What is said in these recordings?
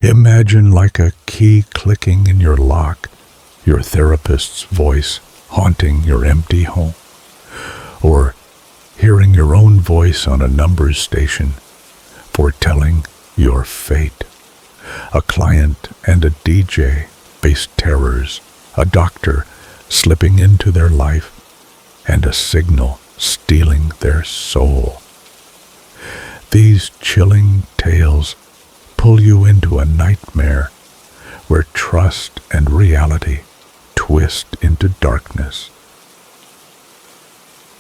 Imagine like a key clicking in your lock, your therapist's voice haunting your empty home, or hearing your own voice on a numbers station foretelling your fate. A client and a DJ face terrors, a doctor slipping into their life, and a signal stealing their soul. These chilling tales pull you into a nightmare where trust and reality twist into darkness.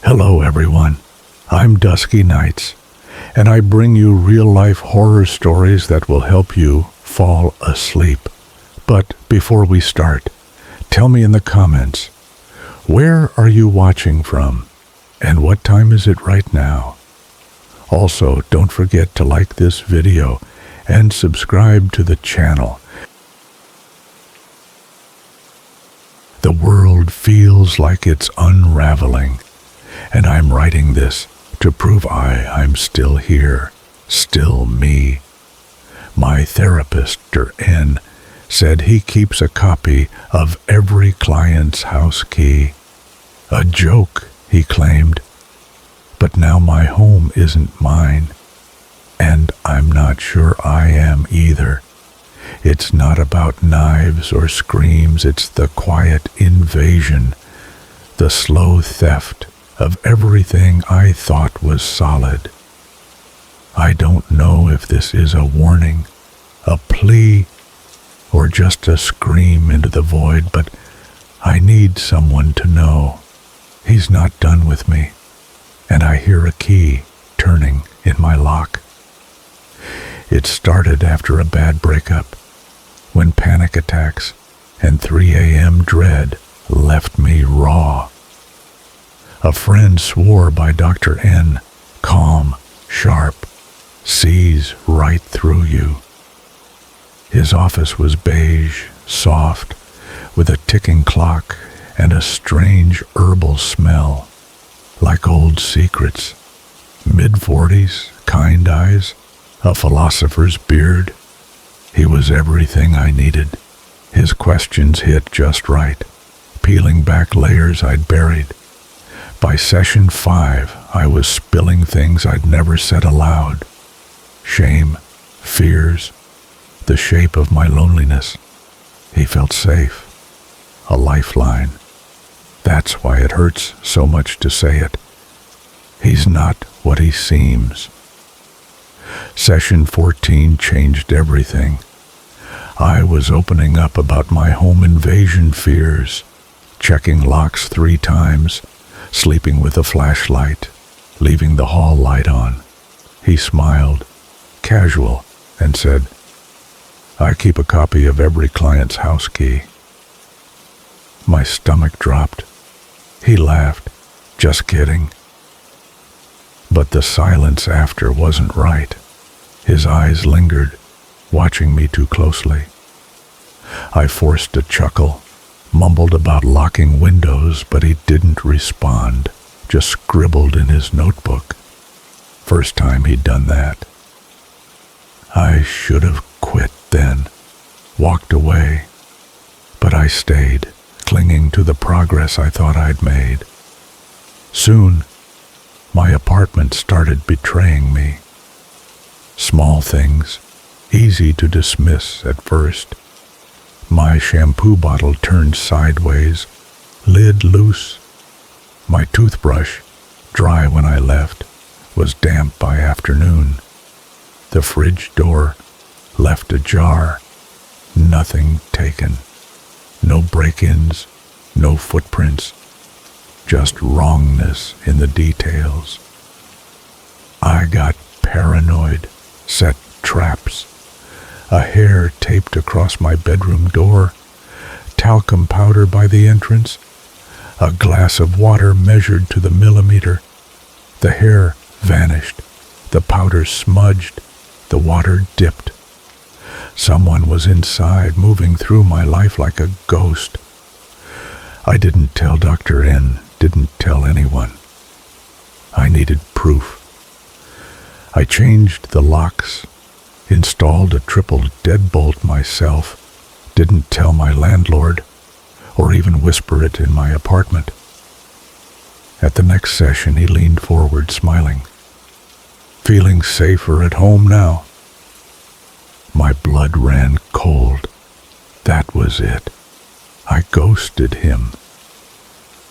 Hello everyone, I'm Dusky Nights, and I bring you real-life horror stories that will help you fall asleep. But before we start, tell me in the comments, where are you watching from, and what time is it right now? Also, don't forget to like this video and subscribe to the channel. The world feels like it's unraveling, and I'm writing this to prove I'm still here, still me. My therapist, N, said he keeps a copy of every client's house key. A joke, he claimed. But now my home isn't mine, and I'm not sure I am either. It's not about knives or screams, it's the quiet invasion, the slow theft of everything I thought was solid. I don't know if this is a warning, a plea, or just a scream into the void, but I need someone to know. He's not done with me, and I hear a key turning in my lock. It started after a bad breakup, when panic attacks and 3 a.m. dread left me raw. A friend swore by Dr. N, calm, sharp, sees right through you. His office was beige, soft, with a ticking clock and a strange herbal smell, like old secrets. Mid-40s, kind eyes, a philosopher's beard. He was everything I needed. His questions hit just right, peeling back layers I'd buried. By session 5, I was spilling things I'd never said aloud. Shame, fears, the shape of my loneliness. He felt safe, a lifeline. That's why it hurts so much to say it. He's not what he seems. Session 14 changed everything. I was opening up about my home invasion fears, checking locks 3 times, sleeping with a flashlight, leaving the hall light on. He smiled, casual, and said, I keep a copy of every client's house key. My stomach dropped. He laughed, just kidding. But the silence after wasn't right. His eyes lingered, watching me too closely. I forced a chuckle, mumbled about locking windows, but he didn't respond, just scribbled in his notebook. First time he'd done that. I should have quit then, walked away, but I stayed, clinging to the progress I thought I'd made. Soon, my apartment started betraying me. Small things, easy to dismiss at first. My shampoo bottle turned sideways, lid loose. My toothbrush, dry when I left, was damp by afternoon. The fridge door, left ajar, nothing taken. No break-ins, no footprints, just wrongness in the details. I got paranoid, set traps. A hair taped across my bedroom door, talcum powder by the entrance, a glass of water measured to the millimeter. The hair vanished, the powder smudged, the water dipped. Someone was inside, moving through my life like a ghost. I didn't tell Dr. N, didn't tell anyone. I needed proof. I changed the locks, installed a triple deadbolt myself, didn't tell my landlord, or even whisper it in my apartment. At the next session, he leaned forward, smiling. Feeling safer at home now. My blood ran cold. That was it. I ghosted him.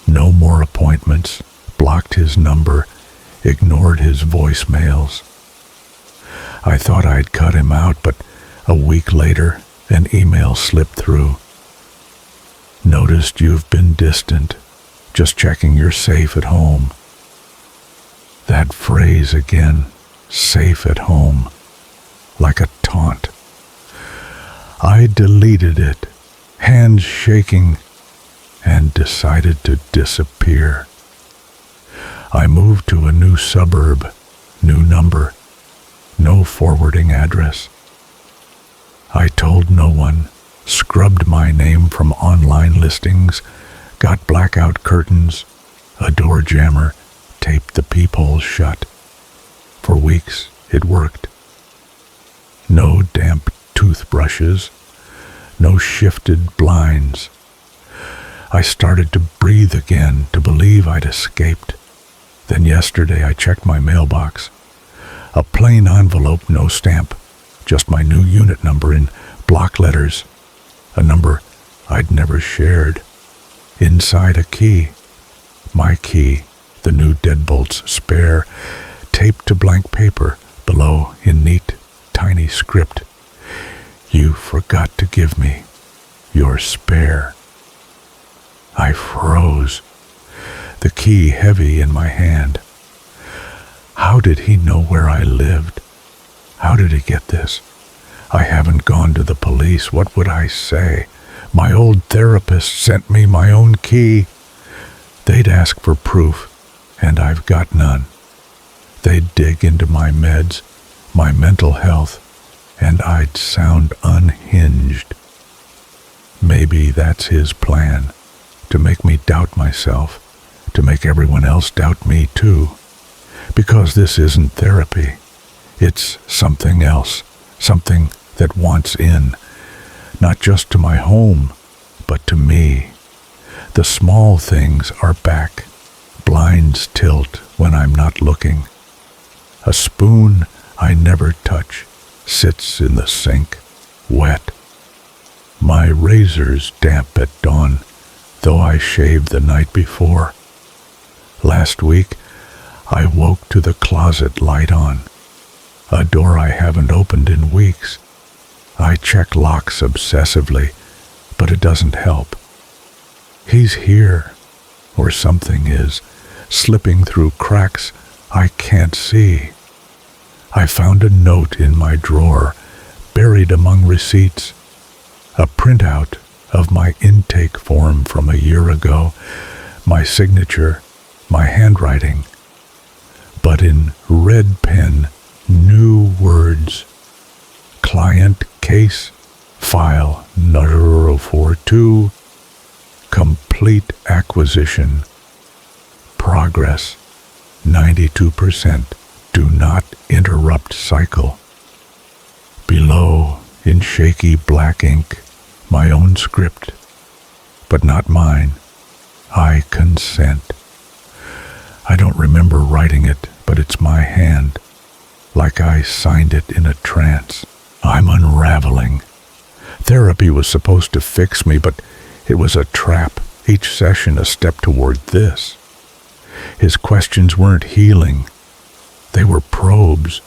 No more appointments, blocked his number, ignored his voicemails. I thought I'd cut him out, but a week later, an email slipped through. Noticed you've been distant, just checking you're safe at home. That phrase again, safe at home, like a taunt. I deleted it, hands shaking, and decided to disappear. I moved to a new suburb, new number, no forwarding address. I told no one, scrubbed my name from online listings, got blackout curtains, a door jammer, taped the peepholes shut. For weeks, it worked. No damp toothbrushes, no shifted blinds. I started to breathe again, to believe I'd escaped. Then yesterday I checked my mailbox. A plain envelope, no stamp, just my new unit number in block letters, a number I'd never shared. Inside a key, my key, the new deadbolt's spare, taped to blank paper, below in neat, tiny script. You forgot to give me your spare. I froze, the key heavy in my hand. How did he know where I lived? How did he get this? I haven't gone to the police. What would I say? My old therapist sent me my own key. They'd ask for proof, and I've got none. They'd dig into my meds, my mental health, and I'd sound unhinged. Maybe that's his plan, to make me doubt myself, to make everyone else doubt me too. Because this isn't therapy. It's something else, something that wants in, not just to my home, but to me. The small things are back. Blinds tilt when I'm not looking. A spoon I never touch sits in the sink, wet. My razor's damp at dawn, though I shaved the night before. Last week, I woke to the closet light on, a door I haven't opened in weeks. I check locks obsessively, but it doesn't help. He's here, or something is, slipping through cracks I can't see. I found a note in my drawer, buried among receipts, a printout of my intake form from a year ago, my signature, my handwriting, but in red pen, new words. Client case, file 042, complete acquisition, progress 92%, do not interrupt cycle. Below, in shaky black ink, my own script, but not mine. I consent. I don't remember writing it, but it's my hand, like I signed it in a trance. I'm unraveling. Therapy was supposed to fix me, but it was a trap, each session a step toward this. His questions weren't healing. They were probes,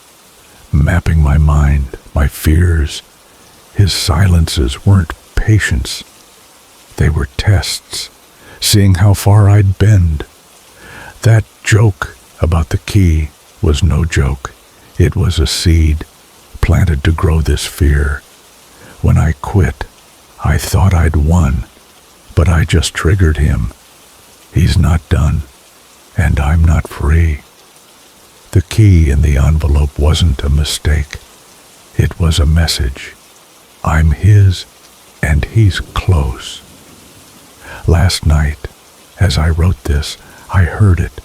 mapping my mind, my fears. His silences weren't patience. They were tests, seeing how far I'd bend. That joke about the key was no joke. It was a seed, planted to grow this fear. When I quit, I thought I'd won, but I just triggered him. He's not done, and I'm not free. The key in the envelope wasn't a mistake. It was a message. I'm his, and he's close. Last night, as I wrote this, I heard it.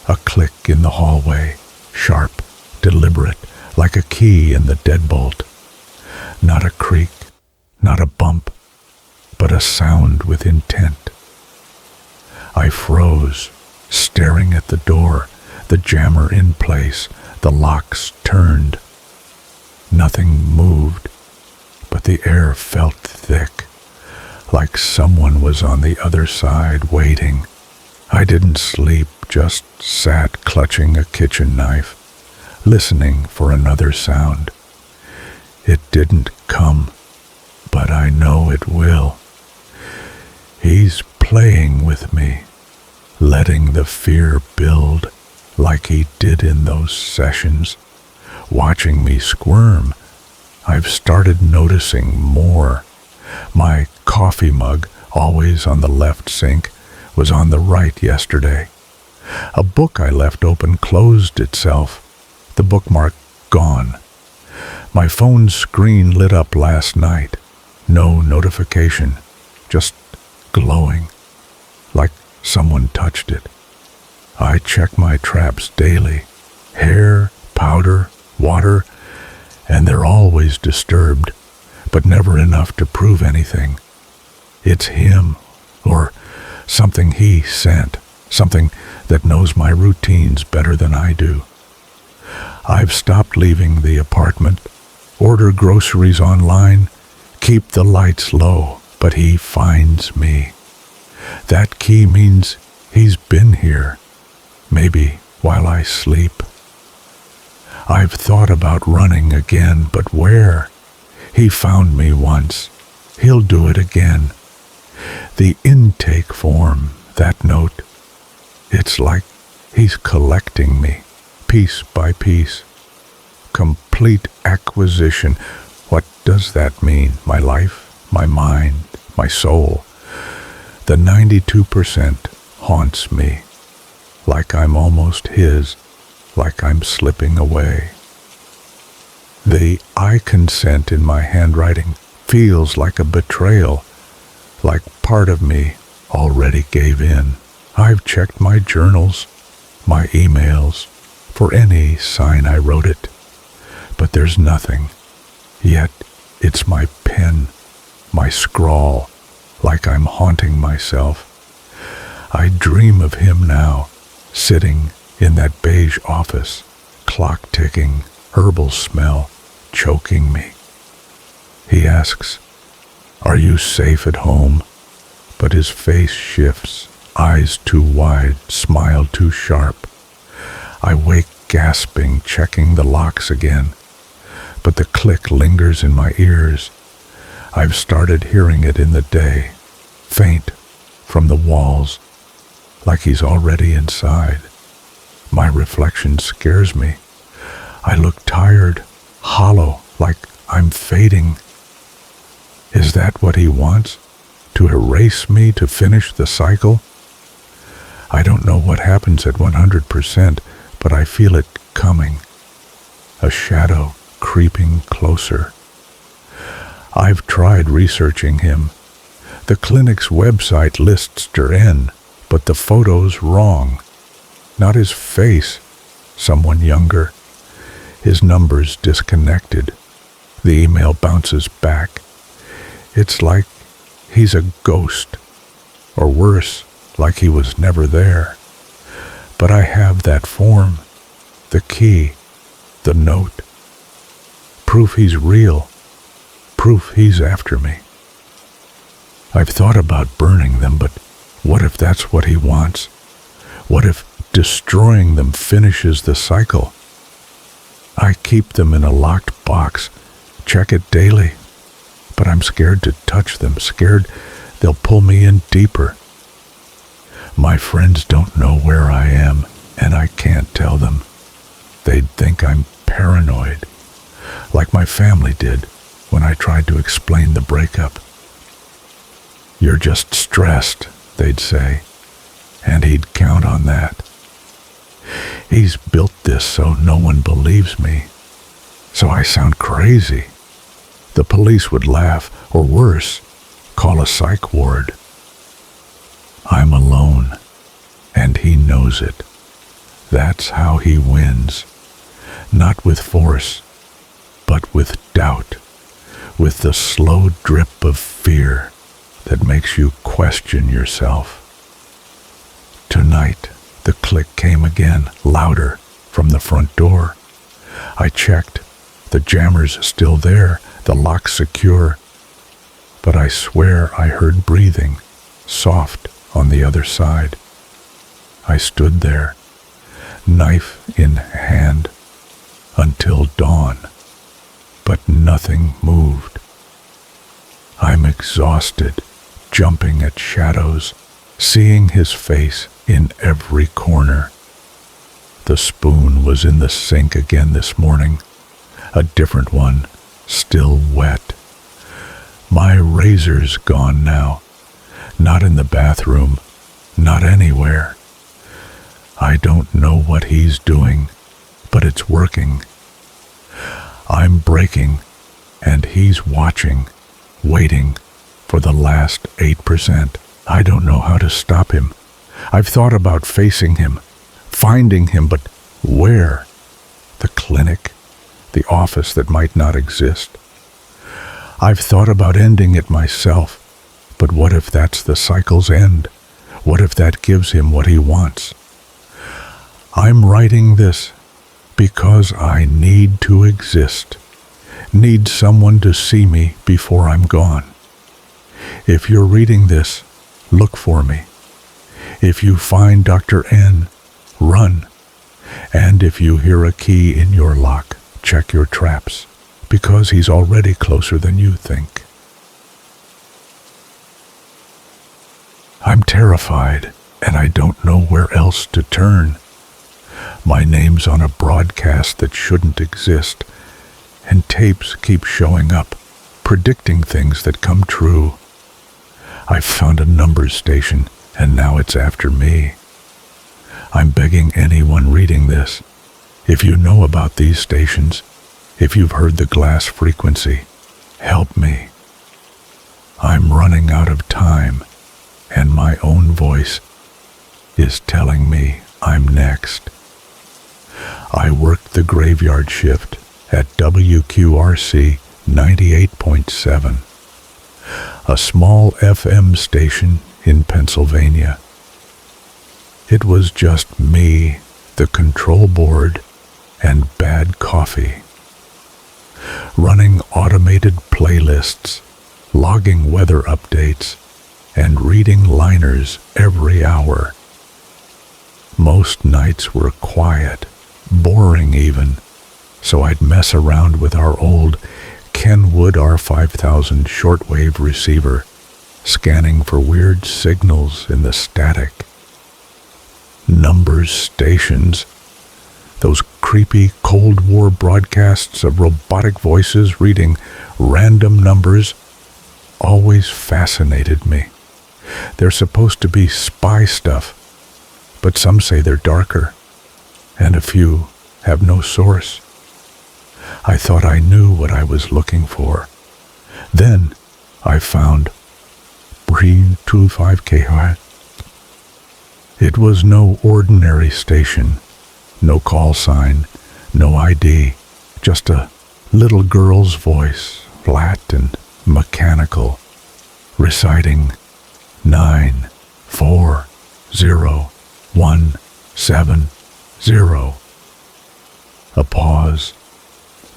A click in the hallway, sharp, deliberate, like a key in the deadbolt. Not a creak, not a bump, but a sound with intent. I froze, staring at the door, the jammer in place, the locks turned. Nothing moved, but the air felt thick, like someone was on the other side waiting. I didn't sleep, just sat clutching a kitchen knife, listening for another sound. It didn't come, but I know it will. He's playing with me, letting the fear build like he did in those sessions, watching me squirm. I've started noticing more. My coffee mug, always on the left sink, was on the right yesterday. A book I left open closed itself, the bookmark gone. My phone's screen lit up last night. No notification, just glowing, like someone touched it. I check my traps daily. Hair, powder, water, and they're always disturbed, but never enough to prove anything. It's him, or something he sent, something that knows my routines better than I do. I've stopped leaving the apartment, order groceries online, keep the lights low, but he finds me. That key means he's been here, maybe while I sleep. I've thought about running again, but where? He found me once. He'll do it again. The intake form, that note, it's like he's collecting me, piece by piece. Complete acquisition. What does that mean? My life, my mind, my soul. The 92% haunts me, like I'm almost his, like I'm slipping away. The I consent in my handwriting feels like a betrayal, like part of me already gave in. I've checked my journals, my emails, for any sign I wrote it, but there's nothing. Yet it's my pen, my scrawl, like I'm haunting myself. I dream of him now, sitting in that beige office, clock ticking, herbal smell choking me. He asks, "Are you safe at home?" But his face shifts, eyes too wide, smile too sharp. I wake gasping, checking the locks again, but the click lingers in my ears. I've started hearing it in the day, faint from the walls, like he's already inside. My reflection scares me. I look tired, hollow, like I'm fading. Is that what he wants? To erase me, to finish the cycle? I don't know what happens at 100%, but I feel it coming. A shadow creeping closer. I've tried researching him. The clinic's website lists Duren, but the photo's wrong. Not his face, someone younger. His number's disconnected. The email bounces back. It's like he's a ghost, or worse, like he was never there. But I have that form, the key, the note. Proof he's real, proof he's after me. I've thought about burning them, but what if that's what he wants? What if destroying them finishes the cycle? I keep them in a locked box, check it daily, but I'm scared to touch them, scared they'll pull me in deeper. My friends don't know where I am, and I can't tell them. They'd think I'm paranoid, like my family did when I tried to explain the breakup. "You're just stressed," they'd say, and he'd count on that. He's built this so no one believes me, so I sound crazy. The police would laugh, or worse, call a psych ward. I'm alone, and he knows it. That's how he wins. not with force, but with doubt, with the slow drip of fear that makes you question yourself. Tonight, the click came again, louder, from the front door. I checked. The jammer's still there, the lock secure. But I swear I heard breathing, soft on the other side. I stood there, knife in hand, until dawn, but nothing moved. I'm exhausted, jumping at shadows, seeing his face in every corner. The spoon was in the sink again this morning, a different one, still wet. My razor's gone now, not in the bathroom, not anywhere. I don't know what he's doing, but it's working. I'm breaking, and he's watching, waiting for the last 8%. I don't know how to stop him. I've thought about facing him, finding him, but where? The clinic? The office that might not exist? I've thought about ending it myself, but what if that's the cycle's end? What if that gives him what he wants? I'm writing this because I need to exist, need someone to see me before I'm gone. If you're reading this, look for me. If you find Dr. N, run. And if you hear a key in your lock, check your traps, because he's already closer than you think. I'm terrified, and I don't know where else to turn. My name's on a broadcast that shouldn't exist, and tapes keep showing up, predicting things that come true. I've found a numbers station, and now it's after me. I'm begging anyone reading this, if you know about these stations, if you've heard the glass frequency, help me. I'm running out of time, and my own voice is telling me I'm next. I worked the graveyard shift at WQRC 98.7, a small FM station in Pennsylvania. It was just me, the control board, and bad coffee. Running automated playlists, logging weather updates, and reading liners every hour. Most nights were quiet, boring even, so I'd mess around with our old Kenwood R5000 shortwave receiver, scanning for weird signals in the static. Numbers stations, those creepy Cold War broadcasts of robotic voices reading random numbers, always fascinated me. They're supposed to be spy stuff, but some say they're darker, and a few have no source. I thought I knew what I was looking for. Then I found Breathe 25 kHz. It was no ordinary station, no call sign, no ID, just a little girl's voice, flat and mechanical, reciting 940170. A pause,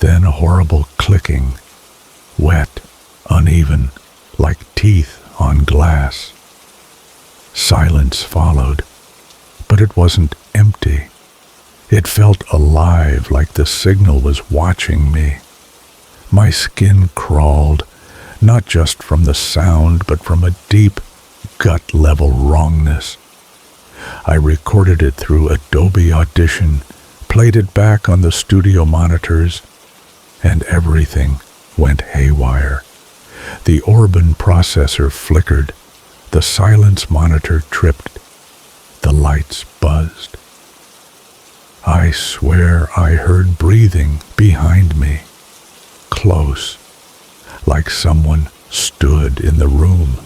then a horrible clicking, wet, uneven, like teeth on glass. Silence followed, but it wasn't empty. It felt alive, like the signal was watching me. My skin crawled, not just from the sound, but from a deep, gut-level wrongness. I recorded it through Adobe Audition, played it back on the studio monitors, and everything went haywire. The Orban processor flickered, the silence monitor tripped, the lights buzzed. I swear I heard breathing behind me, close, like someone stood in the room.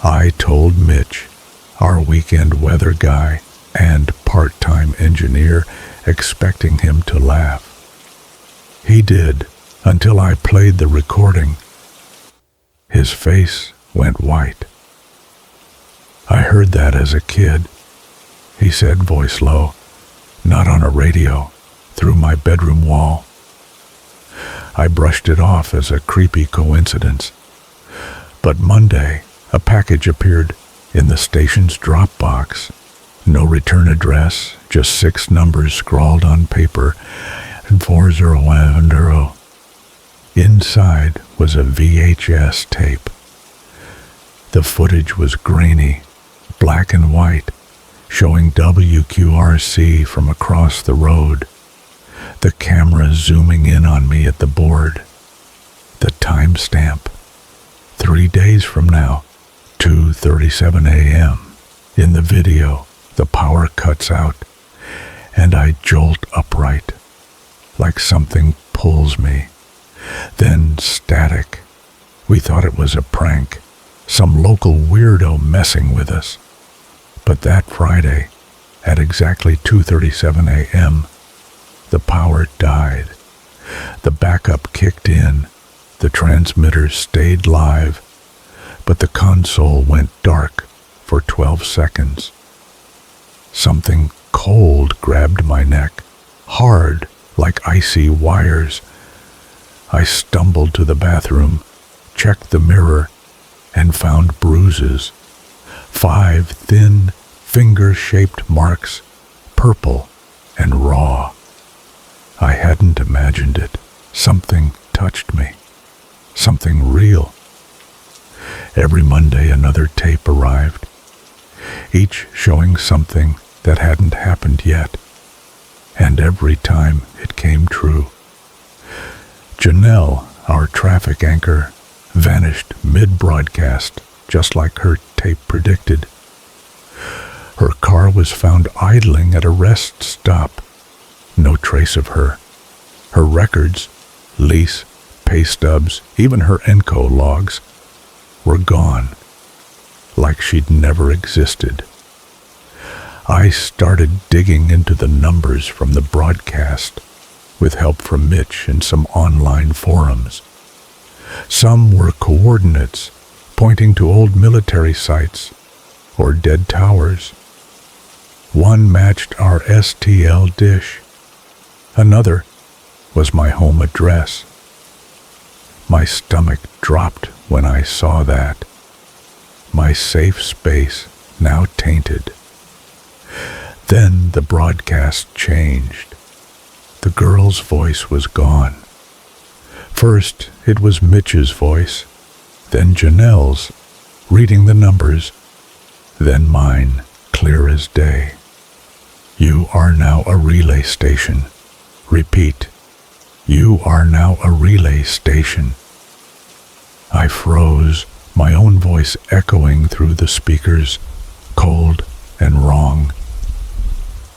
I told Mitch, our weekend weather guy and part-time engineer, expecting him to laugh. He did, until I played the recording. His face went white. "I heard that as a kid," he said, voice low, "not on a radio, through my bedroom wall." I brushed it off as a creepy coincidence. But Monday, a package appeared in the station's drop box. No return address, just 6 numbers scrawled on paper, and 4010. Inside was a VHS tape. The footage was grainy, black and white, showing WQRC from across the road. The camera zooming in on me at the board. The timestamp. 3 days from now, 2:37 a.m. In the video, the power cuts out, and I jolt upright, like something pulls me. Then static. We thought it was a prank, some local weirdo messing with us. But that Friday, at exactly 2:37 a.m., the power died. The backup kicked in. The transmitter stayed live, but the console went dark for 12 seconds. Something cold grabbed my neck, hard like icy wires. I stumbled to the bathroom, checked the mirror, and found bruises. 5 thin, finger-shaped marks, purple and raw. I hadn't imagined it. Something touched me. Something real. Every Monday another tape arrived, each showing something that hadn't happened yet, and every time it came true. Janelle, our traffic anchor, vanished mid-broadcast, just like her tape predicted. Her car was found idling at a rest stop. No trace of her. Her records, lease, pay stubs, even her Enco logs, were gone, like she'd never existed. I started digging into the numbers from the broadcast, with help from Mitch and some online forums. Some were coordinates, pointing to old military sites or dead towers. One matched our STL dish. Another was my home address. My stomach dropped when I saw that. My safe space now tainted. Then the broadcast changed. The girl's voice was gone. First, it was Mitch's voice, then Janelle's, reading the numbers, then mine, clear as day. "You are now a relay station. Repeat, you are now a relay station." I froze, my own voice echoing through the speakers, cold and wrong.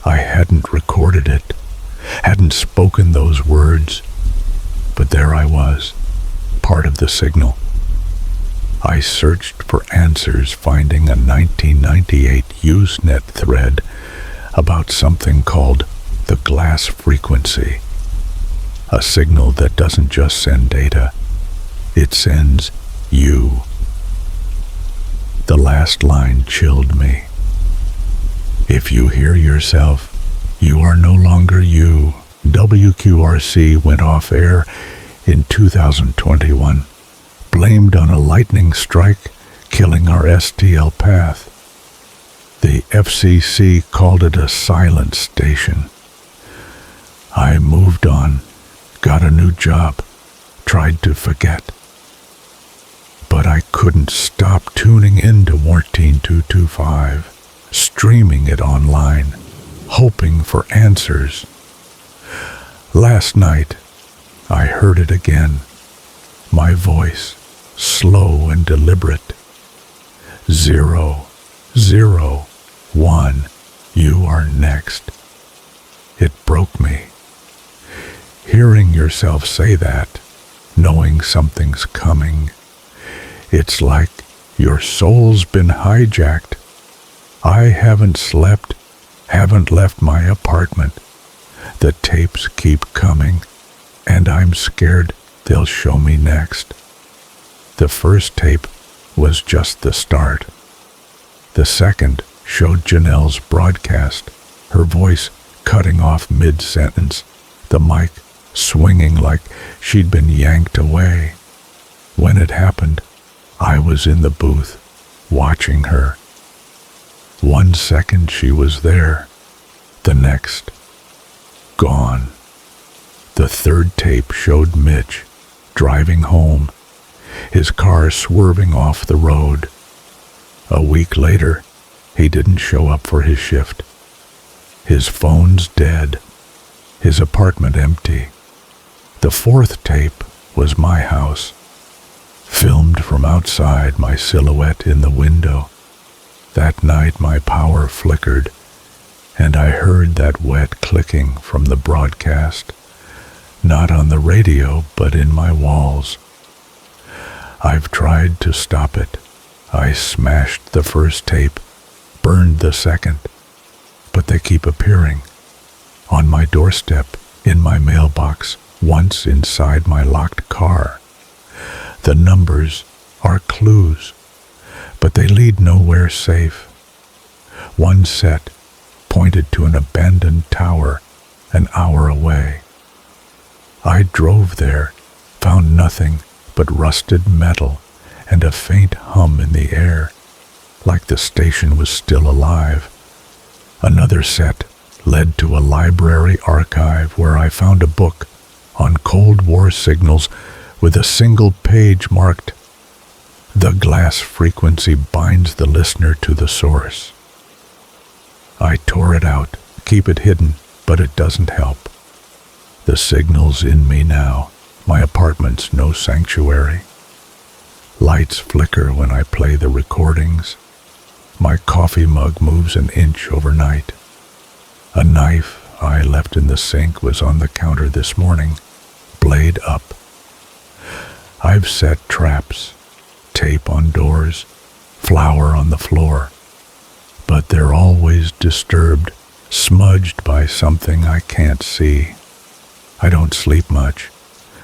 I hadn't recorded it, hadn't spoken those words, but there I was, part of the signal. I searched for answers, finding a 1998 Usenet thread about something called the glass frequency, a signal that doesn't just send data, it sends you. The last line chilled me. "If you hear yourself, you are no longer you." WQRC went off air in 2021, blamed on a lightning strike killing our STL path. The FCC called it a silent station. I moved on, got a new job, tried to forget. But I couldn't stop tuning into Mortine 225, streaming it online, hoping for answers. Last night, I heard it again, my voice, slow and deliberate. 001, you are next. It broke me. Hearing yourself say that, knowing something's coming, it's like your soul's been hijacked. I haven't slept, haven't left my apartment. The tapes keep coming, and I'm scared they'll show me next. The first tape was just the start. The second showed Janelle's broadcast, her voice cutting off mid-sentence, the mic swinging like she'd been yanked away. When it happened, I was in the booth, watching her. 1 second she was there, the next, gone. The third tape showed Mitch driving home, his car swerving off the road. A week later, he didn't show up for his shift. His phone's dead, his apartment empty. The fourth tape was my house, filmed from outside, my silhouette in the window. That night my power flickered, and I heard that wet clicking from the broadcast, not on the radio, but in my walls. I've tried to stop it. I smashed the first tape, burned the second, but they keep appearing. On my doorstep, in my mailbox, once inside my locked car. The numbers are clues, but they lead nowhere safe. One set pointed to an abandoned tower an hour away. I drove there, found nothing but rusted metal and a faint hum in the air, like the station was still alive. Another set led to a library archive where I found a book on Cold War signals with a single page marked, "The glass frequency binds the listener to the source." I tore it out, keep it hidden, but it doesn't help. The signal's in me now. My apartment's no sanctuary. Lights flicker when I play the recordings. My coffee mug moves an inch overnight. A knife I left in the sink was on the counter this morning, blade up. I've set traps, tape on doors, flour on the floor, but they're always disturbed, smudged by something I can't see. I don't sleep much.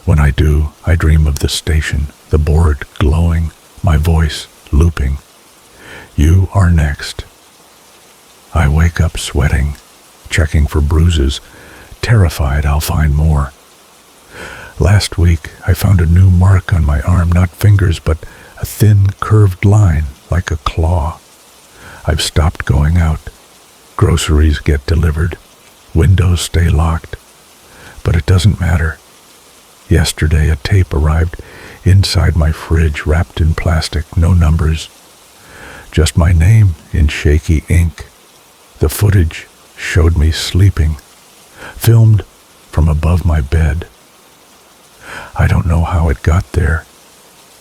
When I do, I dream of the station, the board glowing, my voice looping. You are next. I wake up sweating, checking for bruises, terrified I'll find more. Last week, I found a new mark on my arm, not fingers, but a thin, curved line, like a claw. I've stopped going out. Groceries get delivered. Windows stay locked. But it doesn't matter. Yesterday, a tape arrived inside my fridge, wrapped in plastic, no numbers. Just my name in shaky ink. The footage showed me sleeping, filmed from above my bed. I don't know how it got there,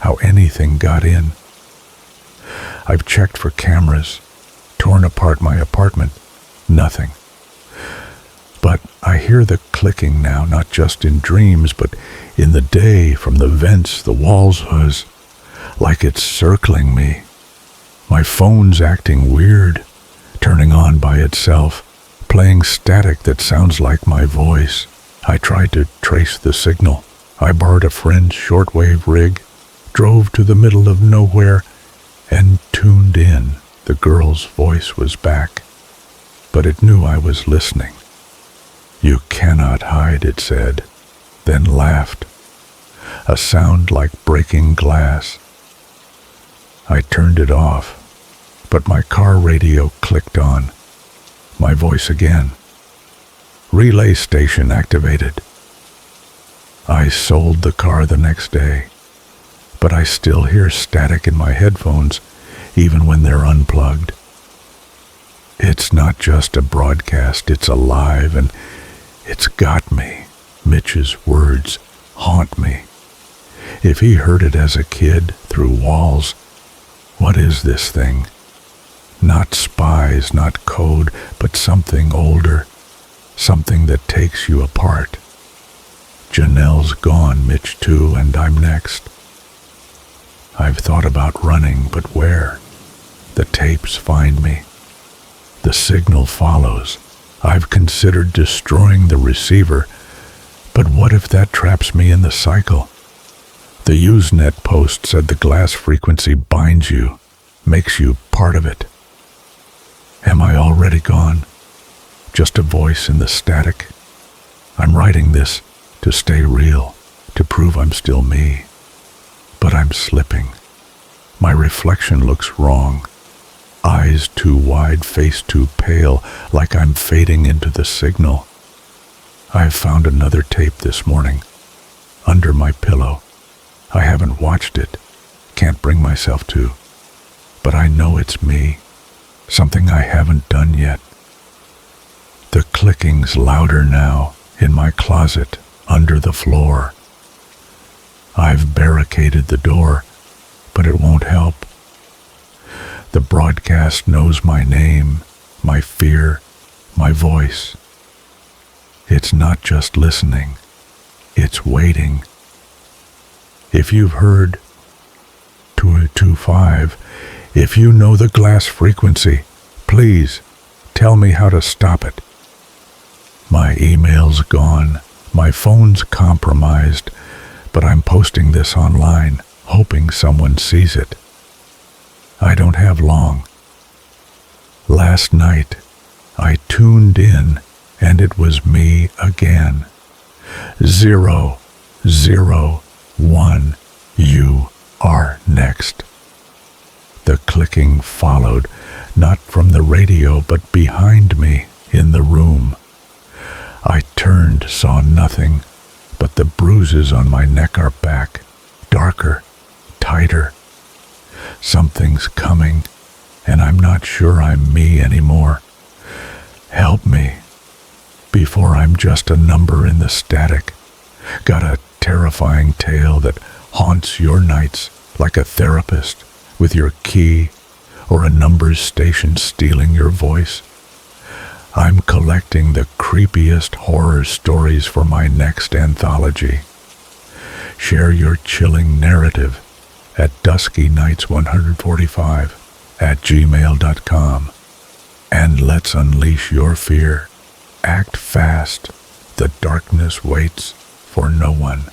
how anything got in. I've checked for cameras, torn apart my apartment, nothing. But I hear the clicking now, not just in dreams, but in the day, from the vents, the walls, like it's circling me. My phone's acting weird, turning on by itself, playing static that sounds like my voice. I tried to trace the signal. I borrowed a friend's shortwave rig, drove to the middle of nowhere, and tuned in. The girl's voice was back, but it knew I was listening. "You cannot hide," it said, then laughed, a sound like breaking glass. I turned it off, but my car radio clicked on. My voice again. "Relay station activated." I sold the car the next day, but I still hear static in my headphones, even when they're unplugged. It's not just a broadcast, it's alive, and it's got me. Mitch's words haunt me. If he heard it as a kid, through walls, what is this thing? Not spies, not code, but something older, something that takes you apart. Janelle's gone, Mitch too, and I'm next. I've thought about running, but where? The tapes find me. The signal follows. I've considered destroying the receiver, but what if that traps me in the cycle? The Usenet post said the glass frequency binds you, makes you part of it. Am I already gone? Just a voice in the static? I'm writing this to stay real, to prove I'm still me. But I'm slipping. My reflection looks wrong. Eyes too wide, face too pale, like I'm fading into the signal. I've found another tape this morning, under my pillow. I haven't watched it, can't bring myself to, but I know it's me, something I haven't done yet. The clicking's louder now, in my closet, under the floor. I've barricaded the door, but it won't help. The broadcast knows my name, my fear, my voice. It's not just listening, it's waiting. If you've heard 2025, if you know the glass frequency, please tell me how to stop it. My email's gone, my phone's compromised, but I'm posting this online, hoping someone sees it. I don't have long. Last night, I tuned in, and it was me again. 0, 0, 1, you are next. The clicking followed, not from the radio, but behind me in the room. I turned, saw nothing, but the bruises on my neck are back, darker, tighter. Something's coming, and I'm not sure I'm me anymore. Help me, before I'm just a number in the static. Got a terrifying tale that haunts your nights like a therapist with your key or a numbers station stealing your voice. I'm collecting the creepiest horror stories for my next anthology. Share your chilling narrative at duskynights145@gmail.com. And let's unleash your fear. Act fast. The darkness waits for no one.